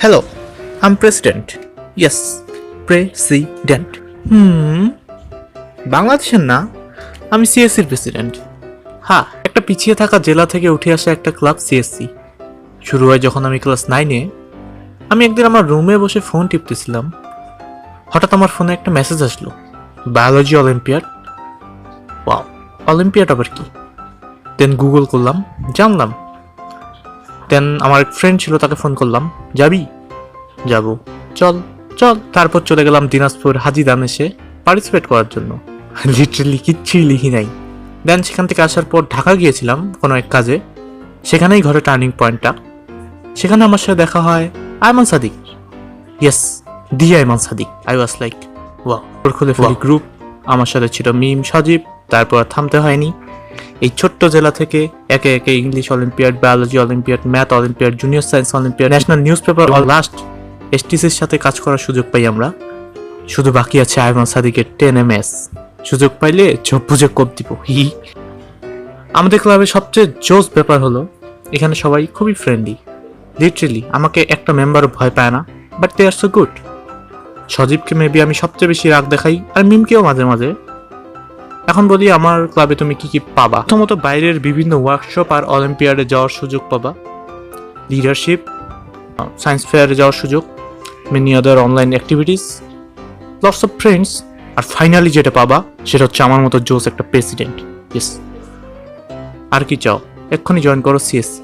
Hello, I'm President. Yes, President. বাংলাদেশের না, আমি সিএসসির প্রেসিডেন্ট। হ্যাঁ, একটা পিছিয়ে থাকা জেলা থেকে উঠে আসা একটা ক্লাব সিএসসি। শুরু হয় যখন আমি ক্লাস 9-এ। আমি একদিন আমার রুমে বসে ফোন টিপতেছিলাম। হঠাৎ আমার ফোনে একটা মেসেজ আসলো, বায়োলজি অলিম্পিয়াড। ওয়াও, অলিম্পিয়াড আবার কি? দেন গুগল করলাম, জানলাম। দেন আমার এক ফ্রেন্ড ছিল, তাকে ফোন করলাম, যাবি? যাব, চল চল। তারপর চলে গেলাম দিনাজপুর হাজি দানেশে পার্টিসিপেট করার জন্য। লিটারালি কিচ্ছুই লিখি নাই। দেন সেখান থেকে আসার পর ঢাকা গিয়েছিলাম কোনো এক কাজে। সেখানেই ঘরে টার্নিং পয়েন্টটা। সেখানে আমার সাথে দেখা হয় Ayman Sadik. Yes, the Ayman Sadik. I was like wow. ওর খুলে ফেলি গ্রুপ। আমার সাথে ছিল মিম, সজীব। তারপর থামতে হয়নি। এই ছোট্ট জেলা থেকে একে একে English olympiad, biology olympiad, math olympiad, junior science olympiad, national news paper last এসটিসির সাথে কাজ করার সুযোগ পাই আমরা। শুধু বাকি আছে আয়মান সাদিকের 10 MS। সুযোগ পাইলে ঝোপ বুঝে কোপ দিব। আমাদের ক্লাবের সবচেয়ে জোস ব্যাপার হলো এখানে সবাই খুবই ফ্রেন্ডলি। লিটারেলি আমাকে একটা মেম্বারও ভয় পায় না, but they are so good. সজীবকে মেবি আমি সবচেয়ে বেশি রাগ দেখাই, আর মিমকেও মাঝে মাঝে। এখন বলি আমার ক্লাবে তুমি কি কি পাবা। প্রথমত বাইরের বিভিন্ন ওয়ার্কশপ আর অলিম্পিয়াডে যাওয়ার সুযোগ পাবা, লিডারশিপ, সায়েন্স ফেয়ারে যাওয়ার সুযোগ, many other online activities, lots of friends. আর ফাইনালি যেটা পাবা সেটা হচ্ছে আমার মতো জোস একটা প্রেসিডেন্ট। ইয়েস, আর কি চাও? এক্ষুনি জয়েন করো সিএসসি।